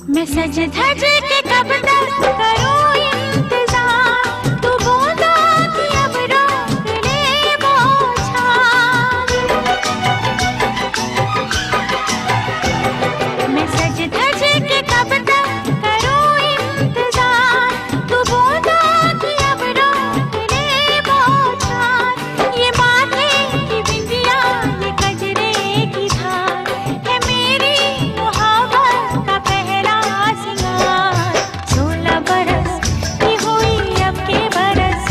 मैं सज धज के कब तक करूं इंतजार, तू बूंदा की अब रोक ले बौछार। मैं सज धज के कब तक करूं इंतजार, तू बूंदा की अब रोक ले बौछार। ये माथे की बिंदिया ये कजरे की धार है मेरी मोहब्बत का पहला सिंगार। 16 बरस की हुई अब के बरस,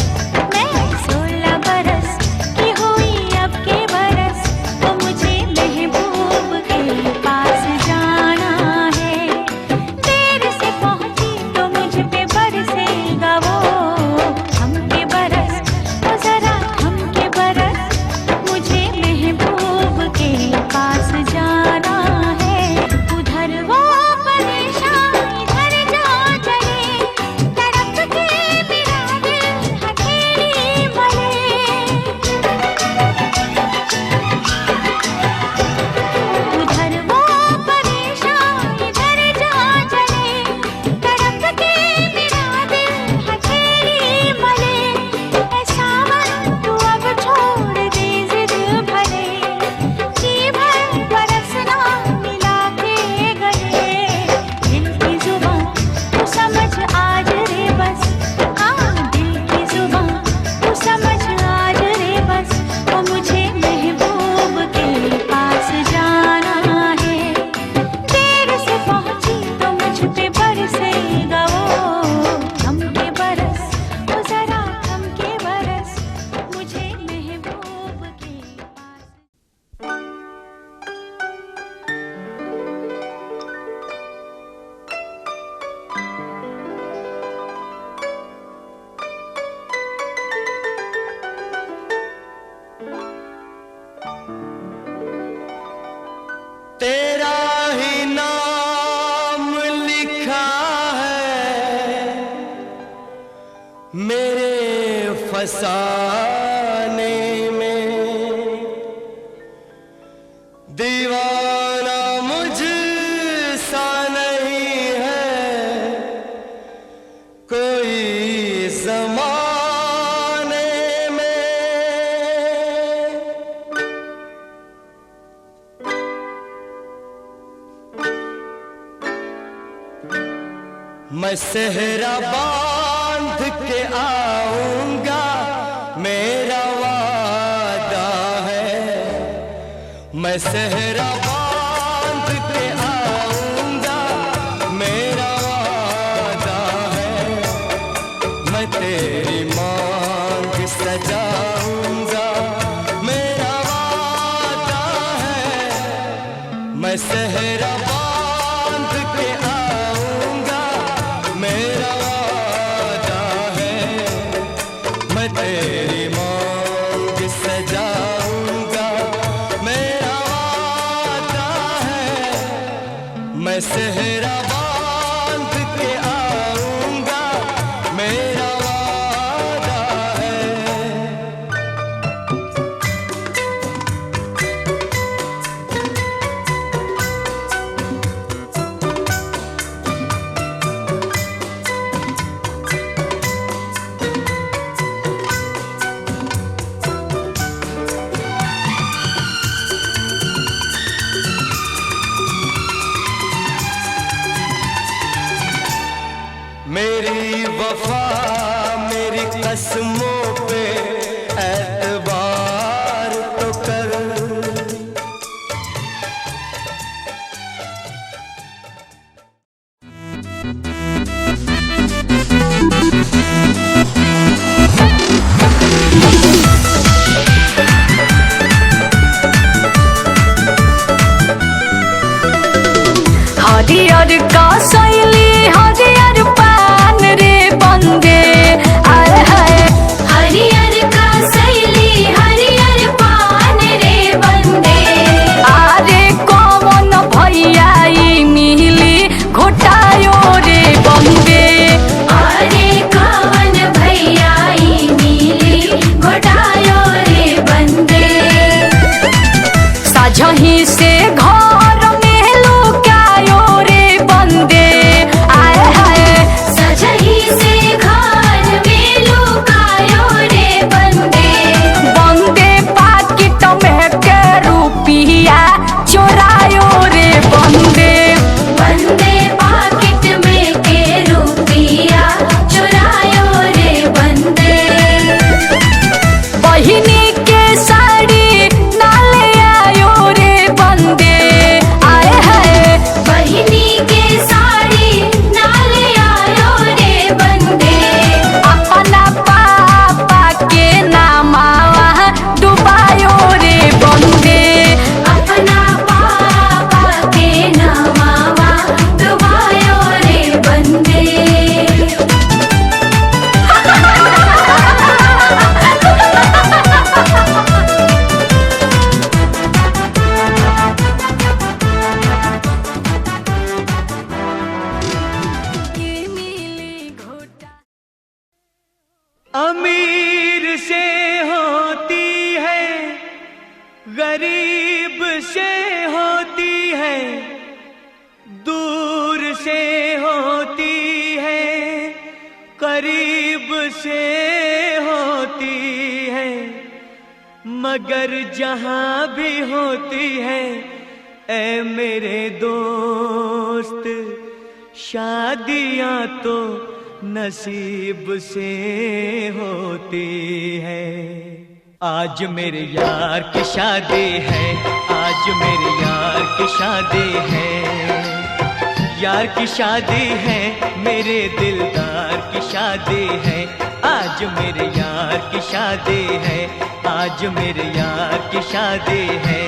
मैं 16 बरस की हुई अब के बरस। तो मुझे महबूब के पास जाना है, देर से पहुंची तो मुझ पे बरसेगा वो हमके बरस। तो जरा हमके बरस, मुझे महबूब के पास जाना है। उधर वो परेशान इधर जा चले, तड़प के मेरा दिल हथेली मले। उधर वो परेशान इधर जा चले, तड़प के मेरा दिल हथेली मले। ऐ सावन तू अब छोड़ दे जिद भले, जी भर बरसना मिला के गले। दिल की जुबां तू समझ आज रे बस, हाँ दिल की जुबां तू समझ आज रे बस। वो मुझे महबूब के पास जाना है, देर से पहुंची तो मुझ पे बरसेगा वो हमके बरस। वो जरा हमके बरस, मुझे महबूब के पास। तेरा ही नाम लिखा है मेरे फसाने में, दीवाना मुझसा नहीं है कोई ज़माने में। मैं सेहरा बांध के आऊंगा मेरा वादा है। मैं सेहरा बांध के आऊंगा मेरा वादा है। मैं तेरी मांग सजाऊंगा मेरा वादा है। मैं सेहरा बांध के आऊंगा मेरा वादा है। मैं तेरी मांग सजाऊंगा मेरा वादा है। मैं सेहरा बांध के आऊंगा मेरा वादा है। मेरी वफा मेरी कसमों पे एतबार तो कर। हरियर का शैली हरियर पान रे बंदे आए हाय। हरियर का शैली हरियर पान रे बंदे। आरे कौन भैया ई मिली घोटायो रे बंदे। अरे कवन भैया ई मिली घोटायो रे बंदे। साझही से घर में लुकायो रे बंदे। करीब से होती है, मगर जहां भी होती है ऐ मेरे दोस्त, शादियां तो नसीब से होती है। आज मेरे यार की शादी है, आज मेरे यार की शादी है, यार की शादी है, मेरे दिलदार की शादी है। आज मेरे यार की शादी है, आज मेरे यार की शादी है।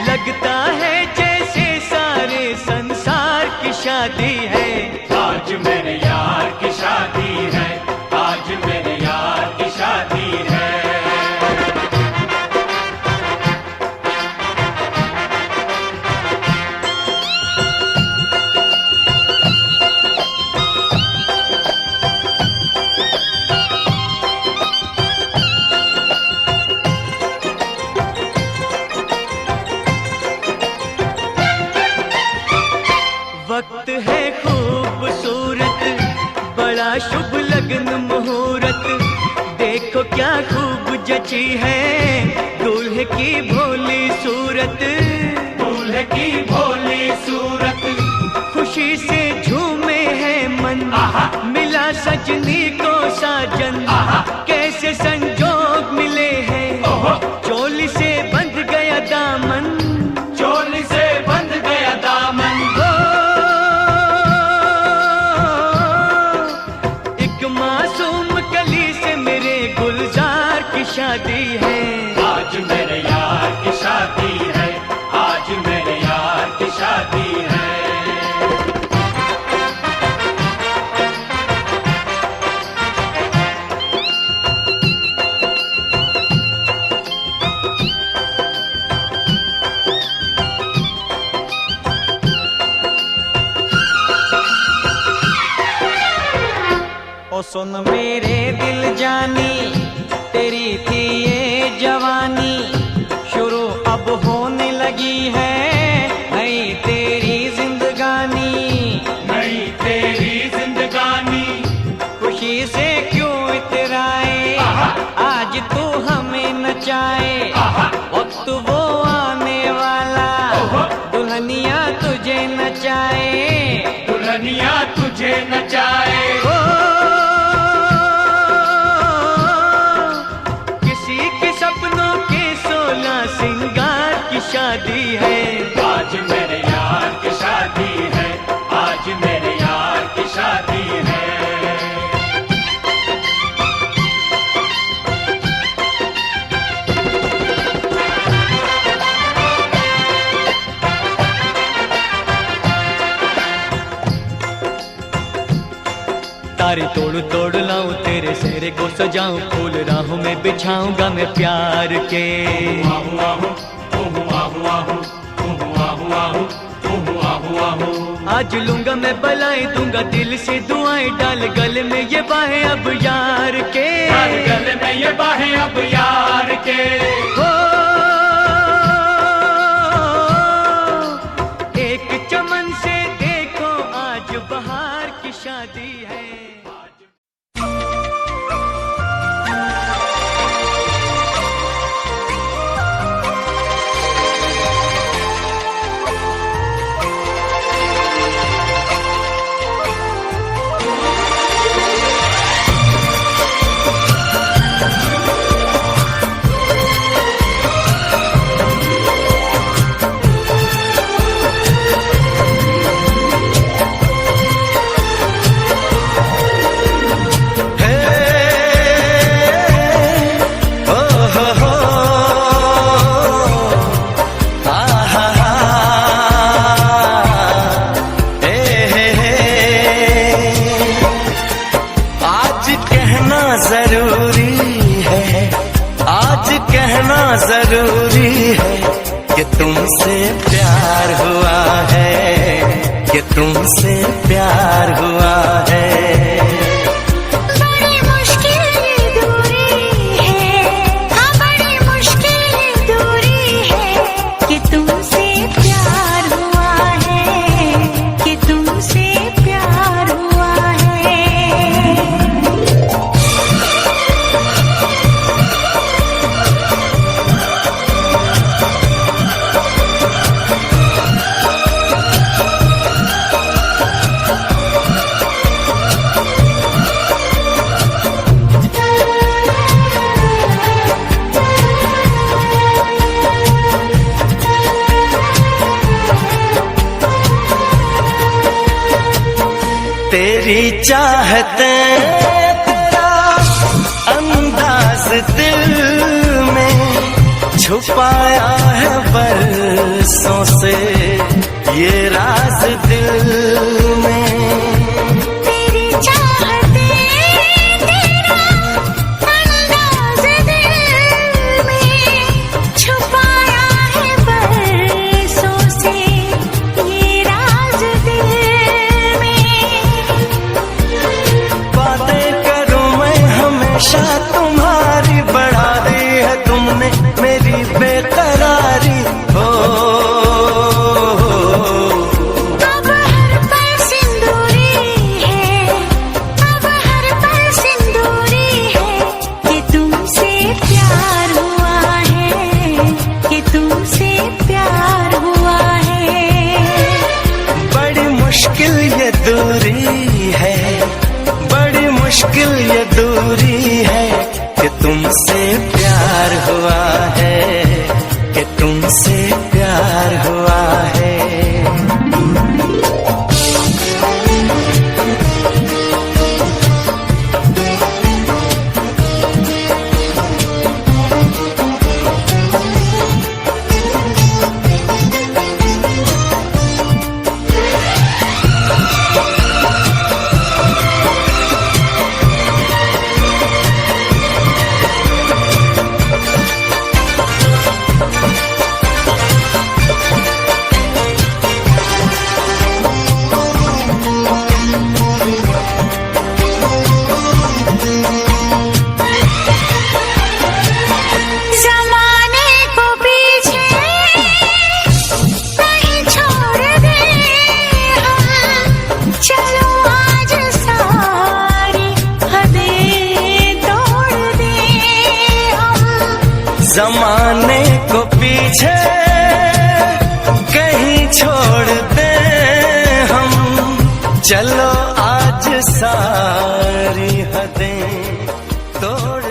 लगता है जैसे सारे संसार की शादी है। आज मेरे यार की शादी है, आज मेरे यार की शादी है। वक्त है खूबसूरत, बड़ा शुभ लगन मुहूर्त, देखो क्या खूब जची है दूल्हे की भोली सूरत। दूल्हे की भोली सूरत, खुशी से झूमे है मन, मिला सजनी को साजन, कैसे संजोग मिले हैं, चोली से बंध गया दामन, चोली से बंध गया दामन। मासूम कली से मेरे गुलजार की शादी है। आज मेरे यार की शादी है, आज मेरे यार की शादी है। ओ सुन मेरे दिल जानी, तेरी थी ये जवानी, शुरू अब होने लगी है नई तेरी जिंदगानी। नई तेरी जिंदगानी, खुशी से क्यों इतराए, आज तू हमें नचाए, वक्त वो आने वाला, दुल्हनिया तुझे नचाए, दुल्हनिया तुझे नचाए। सपनों के 16 सिंगार की शादी है। आज मेरे यार की शादी है, आज मेरे यार की शादी है। तारे तोड़ तोड़ लाऊं, तेरे सेहरे को सजाऊं, फूल राहों में बिछाऊंगा मैं प्यार के। आहू आहू, आहू आहू आहू, आहू आहू आहू, आहू आहू आहू। आज लूंगा मैं बलाएं, दूंगा दिल से दुआएं, डाल गले में ये बाहें अब यार के। डाल गले में ये बाहें अब यार के। एक चमन से देखो आज बहार की शादी है। तेरी चाहते तेरा अंदाज दिल में छुपाया है बरसों से ये राज दिल में। तेरी चाहते तेरा अंदाज दिल में छुपाया है बरसों से ये राज दिल में। बातें करूं मैं हमेशा तुम्हारी, बढ़ा दी है तुमने मेरी बेकरारी हो। अब हर पल सिंदूरी है, अब हर पल सिंदूरी है कि तुमसे प्यार हुआ है, कि तुमसे प्यार हुआ है। बड़ी मुश्किल ये दूरी है, बड़ी मुश्किल ये दूरी है कि तुमसे प्यार हुआ है, कि तुमसे प्यार हुआ है। ज़माने को पीछे नहीं छोड़ दे हम, चलो आज सारी हदें तोड़ दे हम। जमाने को पीछे कहीं छोड़ दे हम, चलो आज सारी हदें तोड़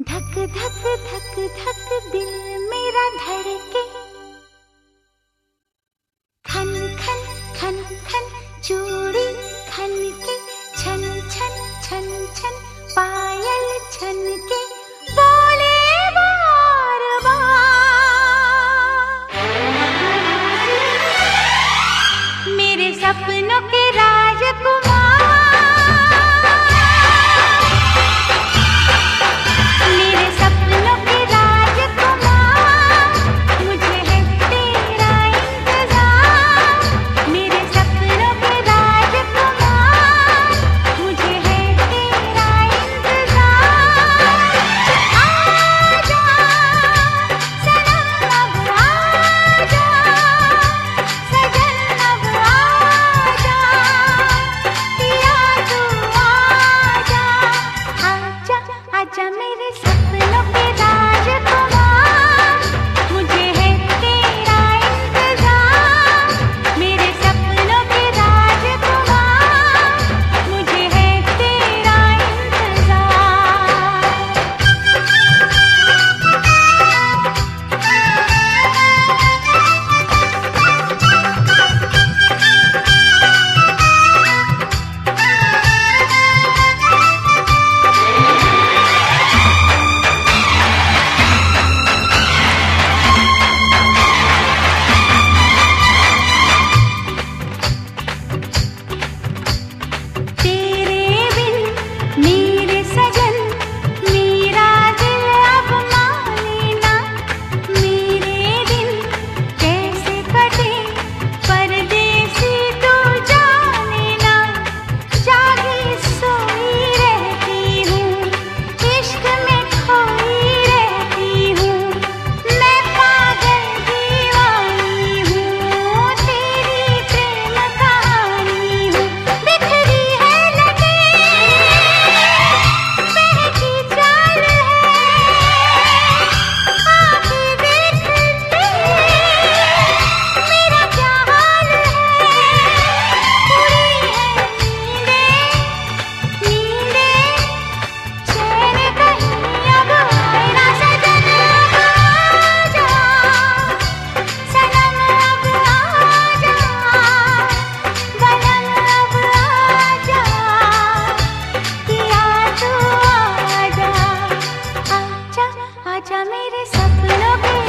धक धक धक धक दिल मेरा धड़के, खन खन खन खन चूड़ी खन के, छन छन छन छन पायल छन के, बोले बार बार मेरे सपनों के राजकुमार, मेरे सपनों के राजकुमार, मुझे मेरे सपनों के